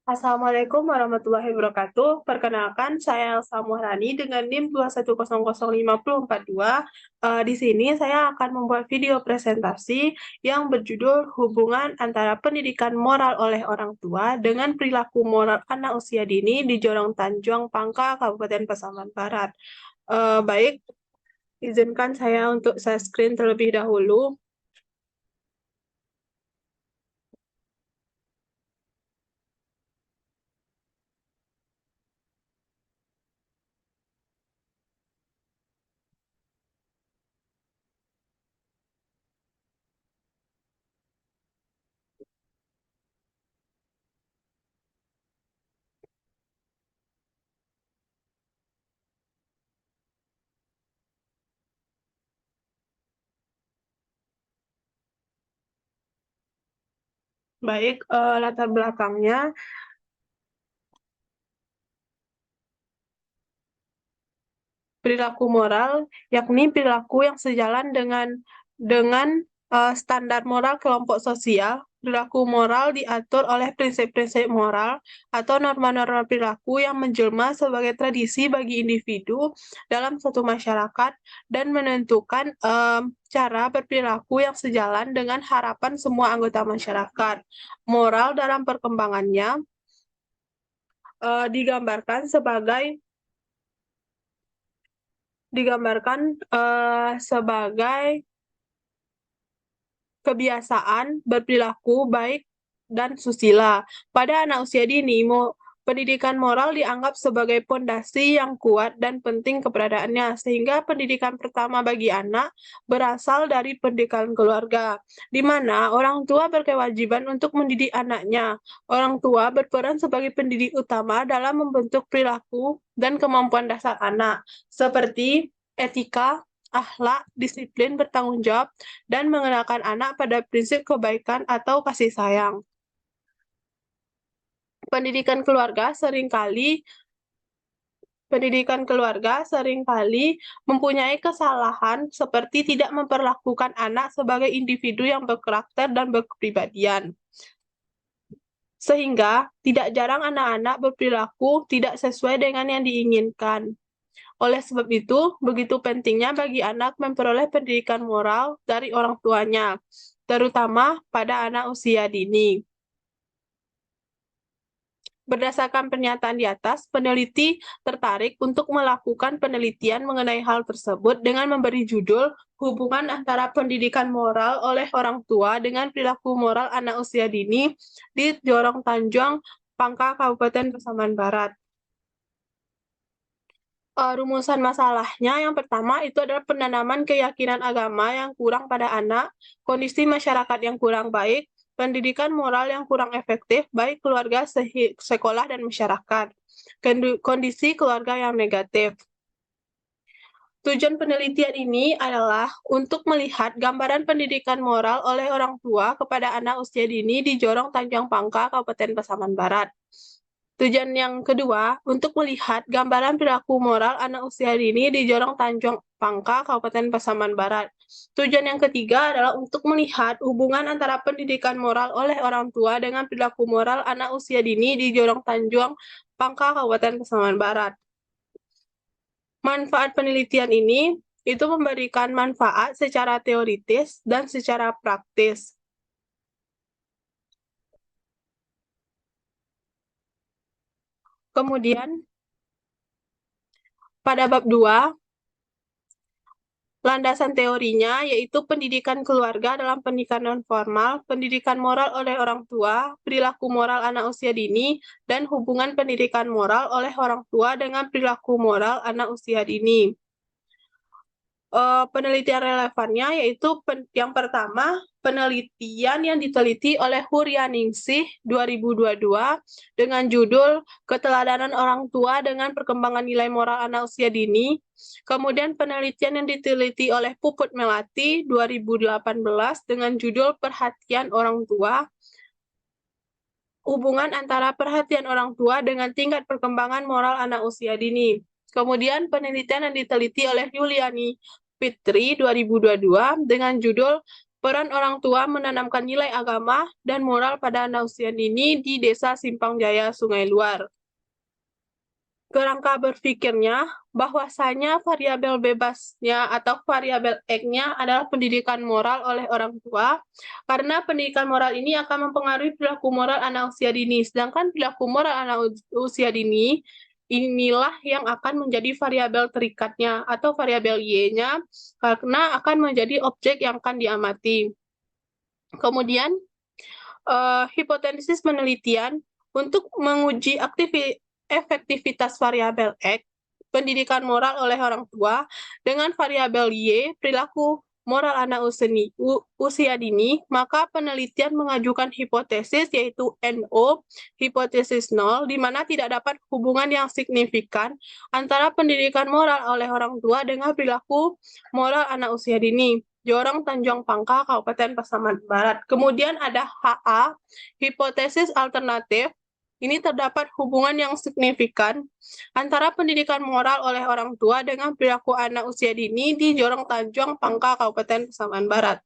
Assalamualaikum warahmatullahi wabarakatuh. Perkenalkan, saya Elsa Muhrani dengan NIM 2100542. Di sini saya akan membuat video presentasi yang berjudul Hubungan antara pendidikan moral oleh orang tua dengan perilaku moral anak usia dini di Jorong Tanjung, Pangka, Kabupaten Pasaman Barat. Baik, izinkan saya untuk share screen terlebih dahulu. Baik, latar belakangnya perilaku moral, yakni perilaku yang sejalan dengan standar moral kelompok sosial. Perilaku moral diatur oleh prinsip-prinsip moral atau norma-norma perilaku yang menjelma sebagai tradisi bagi individu dalam suatu masyarakat dan menentukan cara berperilaku yang sejalan dengan harapan semua anggota masyarakat. Moral dalam perkembangannya digambarkan sebagai kebiasaan berperilaku baik dan susila. Pada anak usia dini, pendidikan moral dianggap sebagai pondasi yang kuat dan penting keberadaannya, sehingga pendidikan pertama bagi anak berasal dari pendidikan keluarga, di mana orang tua berkewajiban untuk mendidik anaknya. Orang tua berperan sebagai pendidik utama dalam membentuk perilaku dan kemampuan dasar anak, seperti etika, akhlak, disiplin, bertanggung jawab, dan mengenalkan anak pada prinsip kebaikan atau kasih sayang. Pendidikan keluarga seringkali Pendidikan keluarga seringkali mempunyai kesalahan seperti tidak memperlakukan anak sebagai individu yang berkarakter dan berkepribadian. Sehingga tidak jarang anak-anak berperilaku tidak sesuai dengan yang diinginkan. Oleh sebab itu, begitu pentingnya bagi anak memperoleh pendidikan moral dari orang tuanya, terutama pada anak usia dini. Berdasarkan pernyataan di atas, peneliti tertarik untuk melakukan penelitian mengenai hal tersebut dengan memberi judul Hubungan antara pendidikan moral oleh orang tua dengan perilaku moral anak usia dini di Jorong Tanjung, Pangka, Kabupaten Pasaman Barat. Rumusan masalahnya yang pertama itu adalah penanaman keyakinan agama yang kurang pada anak, kondisi masyarakat yang kurang baik, pendidikan moral yang kurang efektif, baik keluarga, sekolah, dan masyarakat. Kondisi keluarga yang negatif. Tujuan penelitian ini adalah untuk melihat gambaran pendidikan moral oleh orang tua kepada anak usia dini di Jorong Tanjung Pangka, Kabupaten Pasaman Barat. Tujuan yang kedua, untuk melihat gambaran perilaku moral anak usia dini di Jorong Tanjung Pangka, Kabupaten Pasaman Barat. Tujuan yang ketiga adalah untuk melihat hubungan antara pendidikan moral oleh orang tua dengan perilaku moral anak usia dini di Jorong Tanjung Pangka, Kabupaten Pasaman Barat. Manfaat penelitian ini itu memberikan manfaat secara teoritis dan secara praktis. Kemudian, pada bab 2, landasan teorinya yaitu pendidikan keluarga dalam pendidikan non-formal, pendidikan moral oleh orang tua, perilaku moral anak usia dini, dan hubungan pendidikan moral oleh orang tua dengan perilaku moral anak usia dini. Penelitian relevannya yaitu yang pertama, penelitian yang diteliti oleh Huryaningsih 2022 dengan judul Keteladanan Orang Tua dengan Perkembangan Nilai Moral Anak Usia Dini. Kemudian penelitian yang diteliti oleh Puput Melati 2018 dengan judul Perhatian Orang Tua. Hubungan antara perhatian orang tua dengan tingkat perkembangan moral anak usia dini. Kemudian penelitian yang diteliti oleh Yuliani Fitri 2022 dengan judul Peran orang tua menanamkan nilai agama dan moral pada anak usia dini di Desa Simpang Jaya, Sungai Luar. Kerangka berpikirnya bahwasanya variabel bebasnya atau variabel X-nya adalah pendidikan moral oleh orang tua, karena pendidikan moral ini akan mempengaruhi perilaku moral anak usia dini. Sedangkan perilaku moral anak usia dini inilah yang akan menjadi variabel terikatnya atau variabel Y-nya, karena akan menjadi objek yang akan diamati. Kemudian, hipotesis penelitian untuk menguji efektivitas variabel X, pendidikan moral oleh orang tua, dengan variabel Y, perilaku moral anak usia dini, maka penelitian mengajukan hipotesis yaitu NO, hipotesis nol, di mana tidak dapat hubungan yang signifikan antara pendidikan moral oleh orang tua dengan perilaku moral anak usia dini. Jorong Tanjung Pangkal, Kabupaten Pasaman Barat. Kemudian ada HA, hipotesis alternatif. Ini terdapat hubungan yang signifikan antara pendidikan moral oleh orang tua dengan perilaku anak usia dini di Jorong Tanjung Pangkal, Kabupaten Pasaman Barat.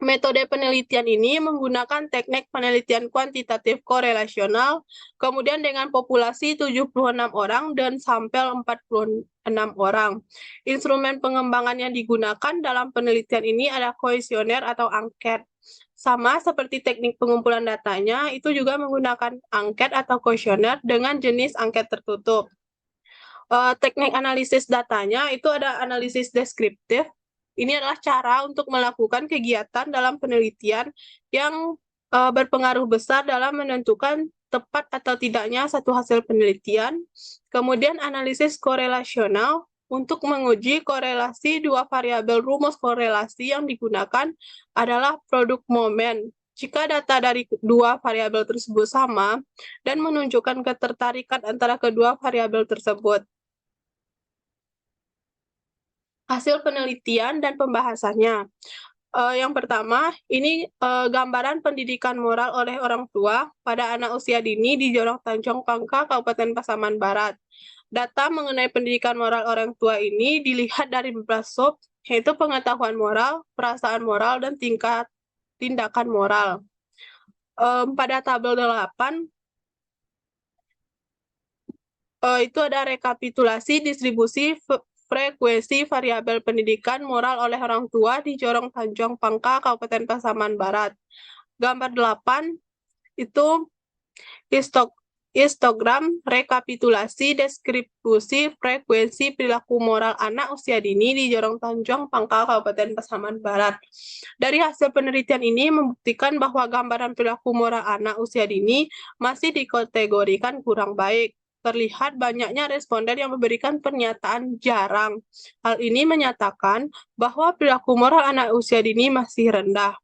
Metode penelitian ini menggunakan teknik penelitian kuantitatif korelasional, kemudian dengan populasi 76 orang dan sampel 46 orang. Instrumen pengembangan yang digunakan dalam penelitian ini adalah kuesioner atau angket. Sama seperti teknik pengumpulan datanya, itu juga menggunakan angket atau kuesioner dengan jenis angket tertutup. Teknik analisis datanya itu ada analisis deskriptif. Ini adalah cara untuk melakukan kegiatan dalam penelitian yang berpengaruh besar dalam menentukan tepat atau tidaknya satu hasil penelitian. Kemudian analisis korelasional untuk menguji korelasi dua variabel. Rumus korelasi yang digunakan adalah produk momen. Jika data dari dua variabel tersebut sama dan menunjukkan ketertarikan antara kedua variabel tersebut. Hasil penelitian dan pembahasannya. Yang pertama, ini gambaran pendidikan moral oleh orang tua pada anak usia dini di Jorong Tanjung Pangkal, Kabupaten Pasaman Barat. Data mengenai pendidikan moral orang tua ini dilihat dari beberapa sub, yaitu pengetahuan moral, perasaan moral, dan tingkat tindakan moral. Pada tabel 8, itu ada rekapitulasi distribusi frekuensi variabel pendidikan moral oleh orang tua di Jorong Tanjung Pangkal, Kabupaten Pasaman Barat. Gambar 8 itu histogram rekapitulasi deskripsi frekuensi perilaku moral anak usia dini di Jorong Tanjung Pangkal, Kabupaten Pasaman Barat. Dari hasil penelitian ini membuktikan bahwa gambaran perilaku moral anak usia dini masih dikategorikan kurang baik. Terlihat banyaknya responden yang memberikan pernyataan jarang. Hal ini menyatakan bahwa perilaku moral anak usia dini masih rendah.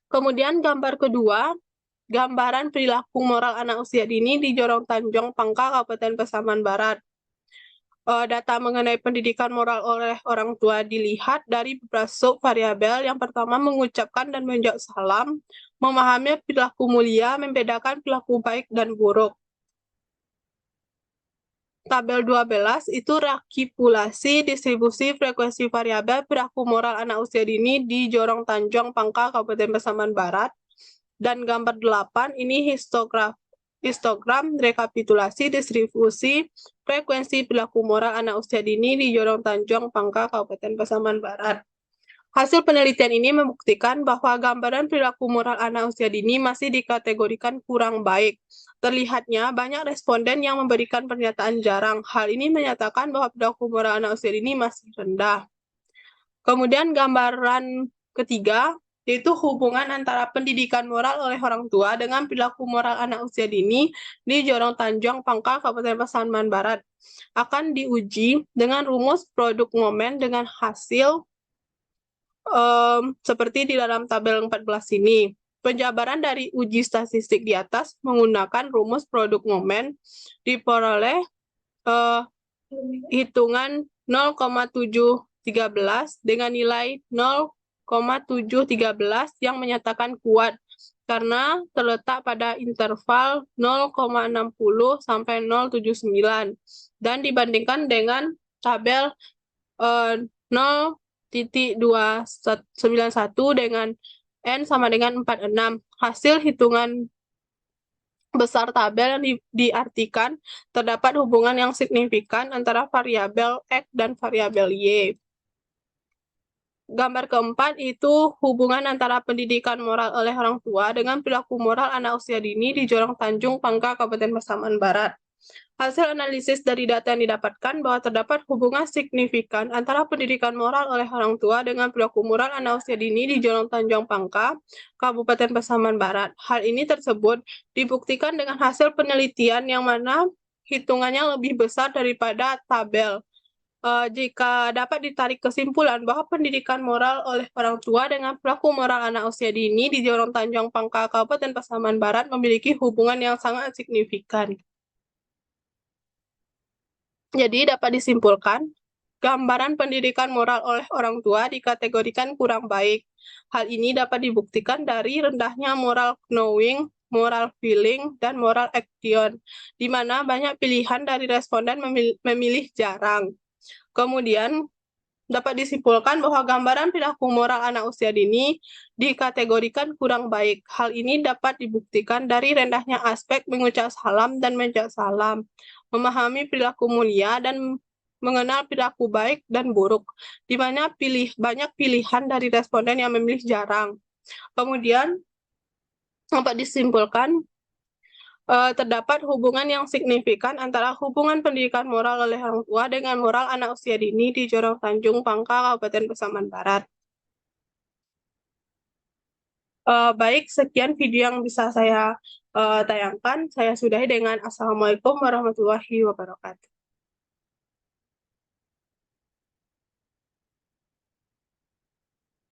Kemudian gambar kedua, gambaran perilaku moral anak usia dini di Jorong Tanjung Pangkal, Kabupaten Pasaman Barat. Data mengenai pendidikan moral oleh orang tua dilihat dari beberapa subvariabel. Yang pertama, mengucapkan dan menjawab salam, memahami perilaku mulia, membedakan perilaku baik dan buruk. Tabel 12 itu rekapitulasi distribusi frekuensi variabel perilaku moral anak usia dini di Jorong Tanjung Pangkal, Kabupaten Pasaman Barat. Dan gambar 8 ini histogram rekapitulasi distribusi frekuensi perilaku moral anak usia dini di Jorong Tanjung Pangkal, Kabupaten Pasaman Barat. Hasil penelitian ini membuktikan bahwa gambaran perilaku moral anak usia dini masih dikategorikan kurang baik. Terlihatnya banyak responden yang memberikan pernyataan jarang. Hal ini menyatakan bahwa perilaku moral anak usia dini masih rendah. Kemudian gambaran ketiga, yaitu hubungan antara pendidikan moral oleh orang tua dengan perilaku moral anak usia dini di Jorong Tanjung Pangkal, Kabupaten Pasaman Barat. Akan diuji dengan rumus produk momen dengan hasil seperti di dalam tabel 14 ini. Penjabaran dari uji statistik di atas menggunakan rumus produk momen diperoleh hitungan 0,713 dengan nilai 0,713 yang menyatakan kuat karena terletak pada interval 0,60 sampai 0,79 dan dibandingkan dengan tabel 0,291 dengan N sama dengan 46. Hasil hitungan besar tabel yang diartikan terdapat hubungan yang signifikan antara variabel X dan variabel Y. Gambar keempat itu hubungan antara pendidikan moral oleh orang tua dengan perilaku moral anak usia dini di Jorong Tanjung, Pangka, Kabupaten Pasaman Barat. Hasil analisis dari data yang didapatkan bahwa terdapat hubungan signifikan antara pendidikan moral oleh orang tua dengan perilaku moral anak usia dini di Jorong Tanjung, Pangka, Kabupaten Pasaman Barat. Hal ini tersebut dibuktikan dengan hasil penelitian yang mana hitungannya lebih besar daripada tabel. Jika dapat ditarik kesimpulan bahwa pendidikan moral oleh orang tua dengan perilaku moral anak usia dini di Jorong Tanjung, Pangka, Kabupaten Pasaman Barat memiliki hubungan yang sangat signifikan. Jadi dapat disimpulkan, gambaran pendidikan moral oleh orang tua dikategorikan kurang baik. Hal ini dapat dibuktikan dari rendahnya moral knowing, moral feeling, dan moral action, di mana banyak pilihan dari responden memilih jarang. Kemudian, dapat disimpulkan bahwa gambaran perilaku moral anak usia dini dikategorikan kurang baik. Hal ini dapat dibuktikan dari rendahnya aspek mengucap salam dan menjawab salam, memahami perilaku mulia, dan mengenal perilaku baik dan buruk, di mana banyak pilihan dari responden yang memilih jarang. Kemudian, dapat disimpulkan terdapat hubungan yang signifikan antara hubungan pendidikan moral oleh orang tua dengan moral anak usia dini di Jorong Tanjung, Pangka, Kabupaten Pasaman Barat. Baik, sekian video yang bisa saya tayangkan. Saya sudahi dengan Assalamualaikum warahmatullahi wabarakatuh.